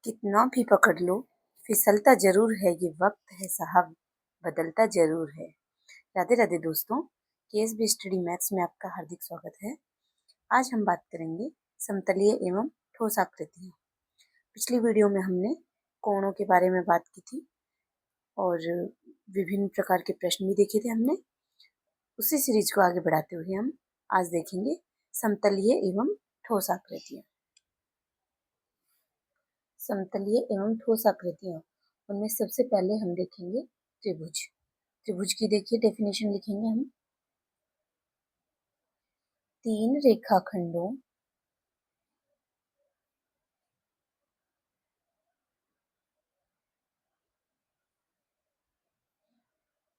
कितना भी पकड़ लो फिसलता जरूर है, ये वक्त है साहब बदलता जरूर है। राधे राधे दोस्तों, केएसबी स्टडी मैथ्स में आपका हार्दिक स्वागत है। आज हम बात करेंगे समतलीय एवं ठोस आकृतियां। पिछली वीडियो में हमने कोणों के बारे में बात की थी और विभिन्न प्रकार के प्रश्न भी देखे थे हमने। उसी सीरीज को आगे बढ़ाते हुए हम आज देखेंगे समतलीय एवं ठोस आकृतियां। समतलीय एवं ठोस आकृतियां, उनमें सबसे पहले हम देखेंगे त्रिभुज। त्रिभुज की देखिए डेफिनेशन लिखेंगे हम। तीन रेखाखंडों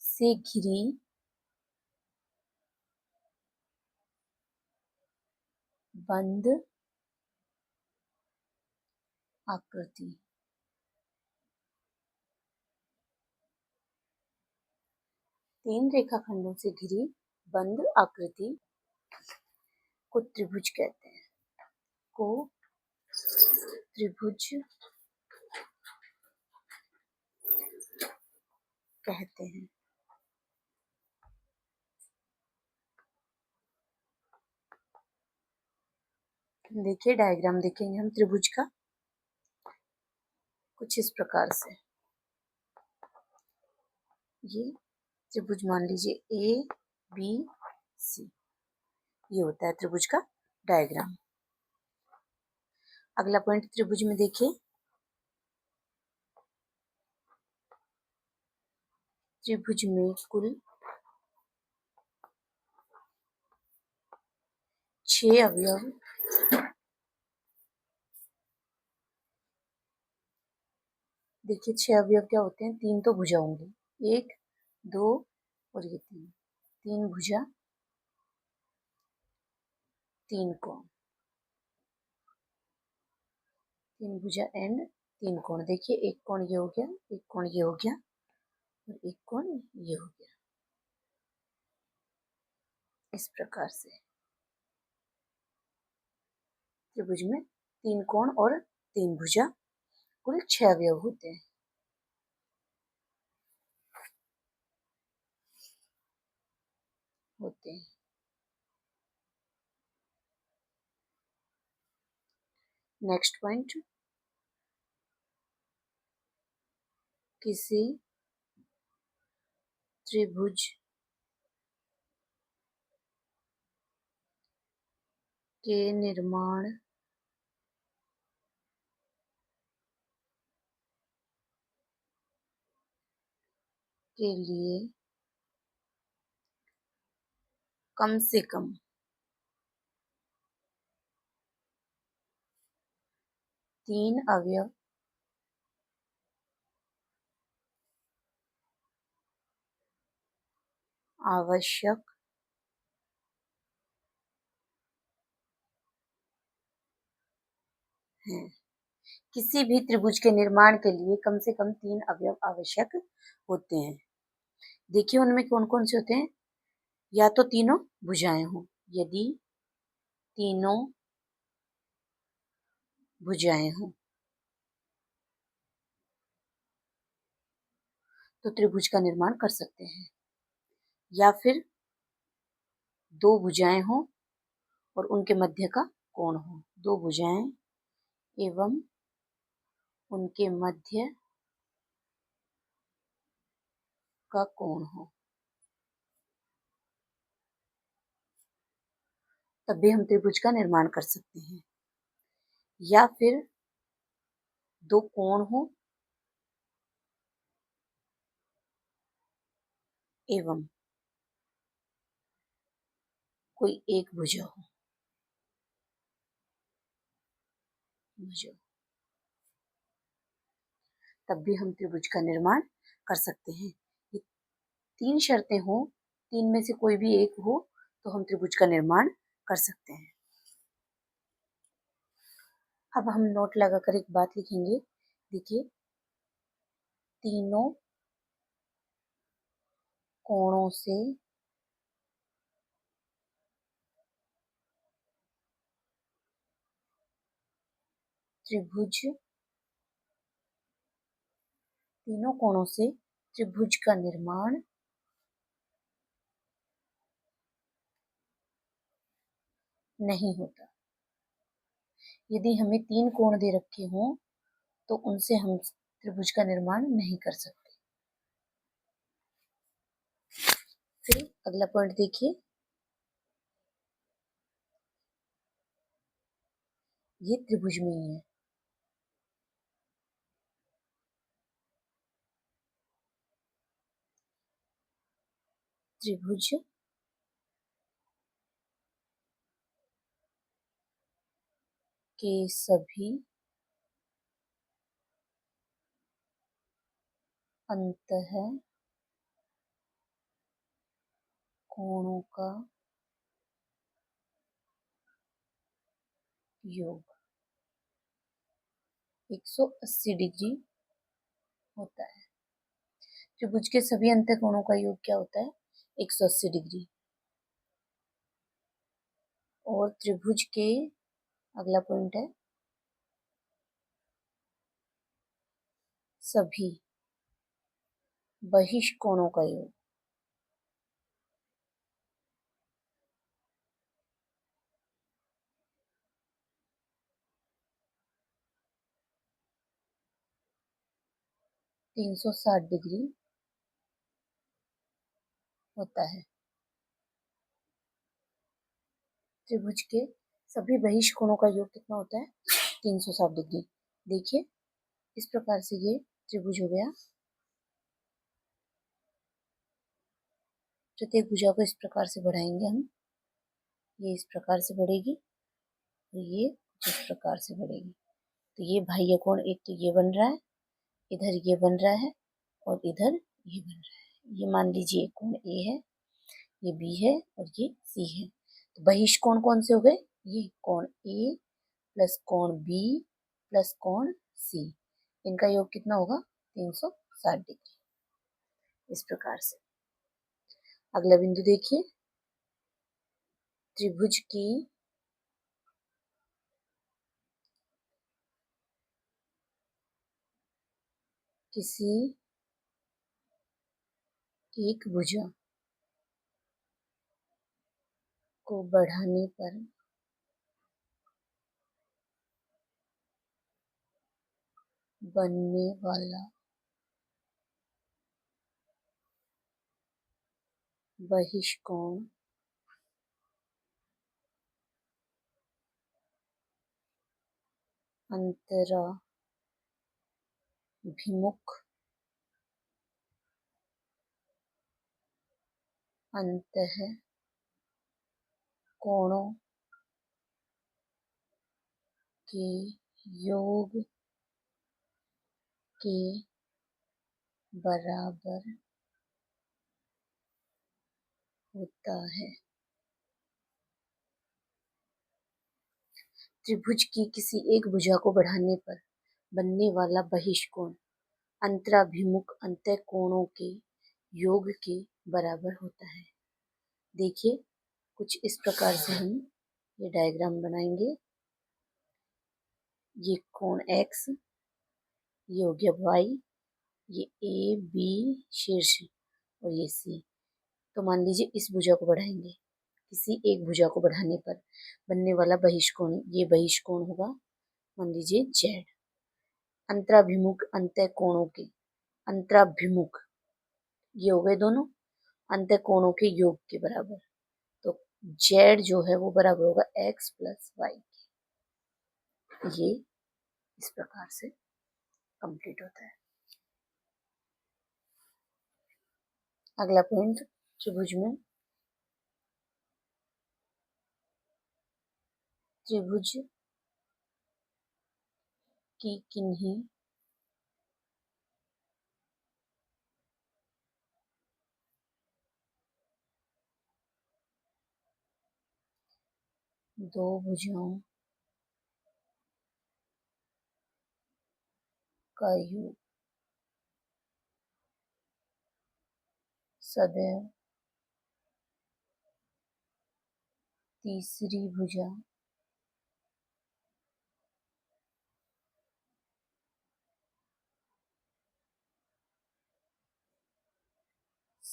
से घिरी बंद आकृति। तीन रेखाखंडों से घिरी बंद आकृति को त्रिभुज कहते हैं। को त्रिभुज कहते हैं। देखिए डायग्राम देखेंगे हम त्रिभुज का कुछ इस प्रकार से। ये त्रिभुज मान लीजिए ए बी सी, ये होता है त्रिभुज का डायग्राम। अगला पॉइंट त्रिभुज में देखिए, त्रिभुज में कुल 6 अवयव देखिए 6 अवयव क्या होते हैं? 3 तो भुजा होंगी, 1 2 और ये 3 भुजा, 3 कोण। 3 भुजा एंड 3 कोण। देखिए एक कोण ये हो गया, एक कोण ये हो गया और एक कोण ये हो गया। इस प्रकार से त्रिभुज में 3 कोण और 3 भुजा, कुल 6 अवयव होते हैं। नेक्स्ट पॉइंट, किसी त्रिभुज के निर्माण के लिए कम से कम 3 अवयव आवश्यक हैं। किसी भी त्रिभुज के निर्माण के लिए कम से कम 3 अवयव आवश्यक होते हैं। देखिए उनमें कौन कौन से होते हैं? या तो तीनों भुजाएं हों, यदि तीनों भुजाएं हों तो त्रिभुज का निर्माण कर सकते हैं, या फिर 2 भुजाएं हों और उनके मध्य का कोण हो। 2 भुजाएं एवं उनके मध्य का कोण हो, तब भी हम त्रिभुज का निर्माण कर सकते हैं। या फिर 2 कोण हो एवं कोई एक भुजा हो। तब भी हम त्रिभुज का निर्माण कर सकते हैं। ये 3 शर्तें हो, 3 में से कोई भी एक हो तो हम त्रिभुज का निर्माण कर सकते हैं। अब हम नोट लगाकर एक बात लिखेंगे। देखिए तीनों कोणों से त्रिभुज तीनों कोणों से त्रिभुज का निर्माण नहीं होता। यदि हमें 3 कोण दे रखे हों तो उनसे हम त्रिभुज का निर्माण नहीं कर सकते। फिर अगला पॉइंट देखिए, ये त्रिभुज में ही है। त्रिभुज के सभी अंतः कोणों का योग 180 डिग्री होता है। त्रिभुज के सभी अंतः कोणों का योग क्या होता है? 180 डिग्री। और त्रिभुज के अगला पॉइंट है सभी बहिष्कोणों का योग 360 डिग्री होता है। त्रिभुज के सभी बहिष्कोणों का योग कितना होता है? 360 डिग्री। देखिए इस प्रकार से ये त्रिभुज हो गया। प्रत्येक भुजा को इस प्रकार से बढ़ाएंगे हम। ये इस प्रकार से बढ़ेगी और ये इस प्रकार से बढ़ेगी। तो ये बाह्य कोण एक तो ये बन रहा है, इधर ये बन रहा है और इधर ये बन रहा है। ये मान लीजिए कोण ए है, ये बी है और ये सी है। तो बहिष्कोण कौन से हो गए? ये कोण ए प्लस कोण बी प्लस कोण सी, इनका योग कितना होगा? 360 डिग्री। इस प्रकार से अगला बिंदु देखिए, त्रिभुज की किसी एक भुजा को बढ़ाने पर बनने वाला बहिष्कोण अंतराभिमुख अंतः कोणों के योग के बराबर होता है। त्रिभुज की किसी एक भुजा को बढ़ाने पर बनने वाला बहिष्कोण अंतराभिमुख अंतः कोणों के योग के बराबर होता है। देखिए कुछ इस प्रकार से हम ये डायग्राम बनाएंगे। ये कोण x, ये हो गया y, ये ए बी शीर्ष और ये सी। तो मान लीजिए इस भुजा को बढ़ाएंगे, किसी एक भुजा को बढ़ाने पर बनने वाला बहिष्कोण, ये बहिष्कोण होगा मान लीजिए z। अंतराभिमुख अंतः कोणों के, अंतराभिमुख ये हो गए दोनों अंतः कोणों के योग के बराबर। तो z जो है वो बराबर होगा x प्लस वाई। ये इस प्रकार से कंप्लीट होता है। अगला पॉइंट, त्रिभुज में त्रिभुज की किन्हीं दो भुजाओं का योग सदैव तीसरी भुजा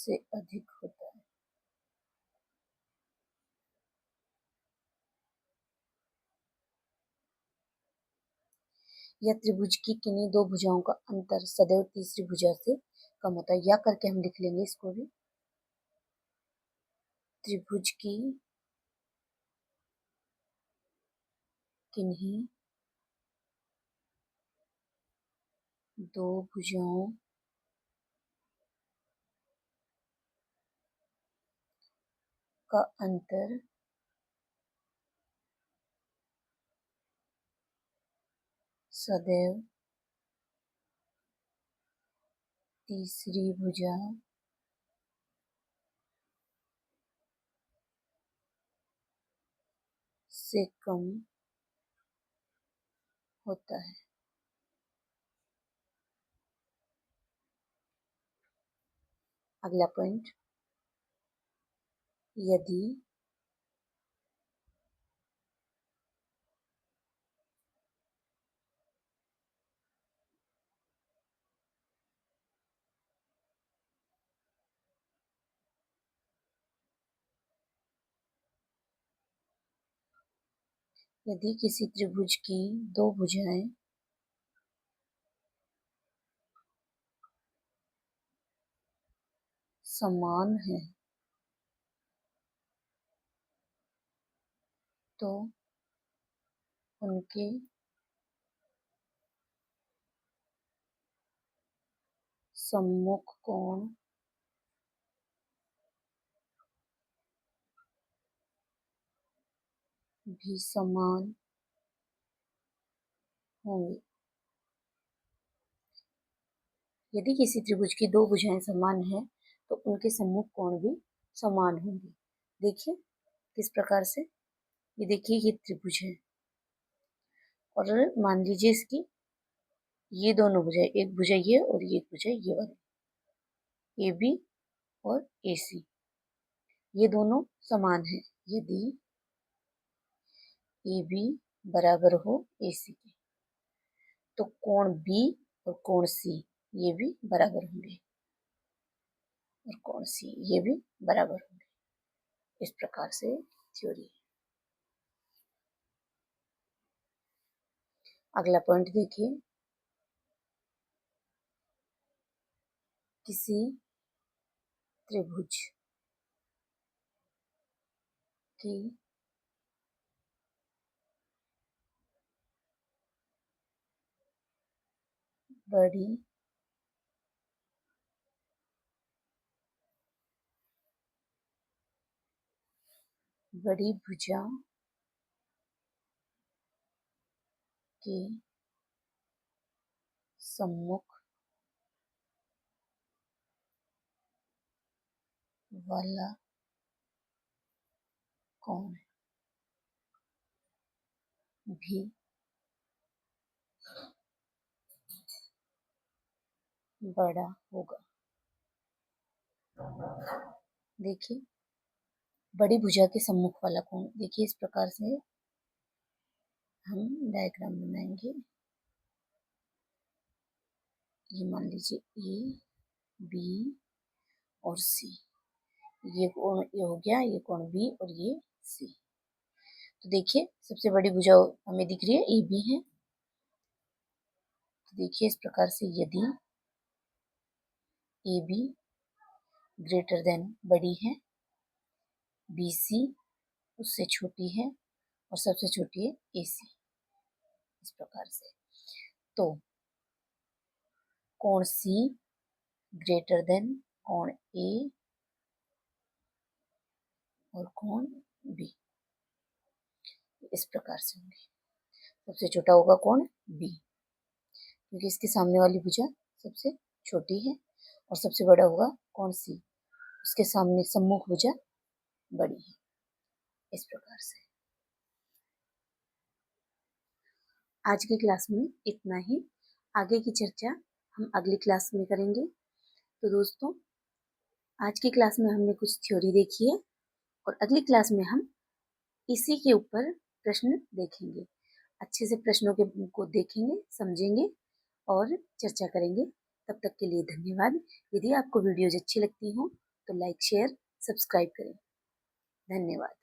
से अधिक होता है। या त्रिभुज की किन्हीं दो भुजाओं का अंतर सदैव तीसरी भुजा से कम होता है। या करके हम लिख लेंगे इसको भी। त्रिभुज की किन्हीं दो भुजाओं का अंतर सदैव तीसरी भुजा से कम होता है। अगला पॉइंट, यदि यदि किसी त्रिभुज की दो भुजाएं समान हैं तो उनके सम्मुख कोण भी समान होंगे। यदि किसी त्रिभुज की दो भुजाएं समान हैं तो उनके सम्मुख कोण भी समान होंगे। देखिए किस प्रकार से, ये देखिए ये त्रिभुज है और मान लीजिए इसकी ये दोनों भुजाएं, एक भुजा ये और एक भुजा ये वाली, ए बी और ए सी, ये दोनों समान है। यदि ए बी बराबर हो ए सी के तो कोण बी और कोण सी ये भी बराबर होंगे और कोण सी ये भी बराबर होंगे। इस प्रकार से थ्योरी है। अगला पॉइंट देखिए, किसी त्रिभुज की बड़ी बड़ी भुजा के सम्मुख वाला कोण भी बड़ा होगा। देखिए बड़ी भुजा के सम्मुख वाला कोण, देखिए इस प्रकार से हम डायग्राम बनाएंगे। ये मान लीजिए ए बी और सी, ये कोण ये हो गया, ये कोण बी और ये सी। तो देखिए सबसे बड़ी भुजा हमें दिख रही है ए बी है। तो देखिए इस प्रकार से यदि ए बी ग्रेटर देन बड़ी है, बी सी उससे छोटी है और सबसे छोटी है ए सी, इस प्रकार से तो कोण सी ग्रेटर देन कोण ए और कोण बी, इस प्रकार से होंगे। सबसे छोटा होगा कोण बी क्योंकि इसके सामने वाली भुजा सबसे छोटी है और सबसे बड़ा होगा कोण सी, उसके सामने सम्मुख भुजा बड़ी है। इस प्रकार से आज की क्लास में इतना ही। आगे की चर्चा हम अगली क्लास में करेंगे। तो दोस्तों आज की क्लास में हमने कुछ थ्योरी देखी है और अगली क्लास में हम इसी के ऊपर प्रश्न देखेंगे। अच्छे से प्रश्नों को देखेंगे, समझेंगे और चर्चा करेंगे। तब तक के लिए धन्यवाद। यदि आपको वीडियोज अच्छी लगती हो तो लाइक शेयर सब्सक्राइब करें। धन्यवाद।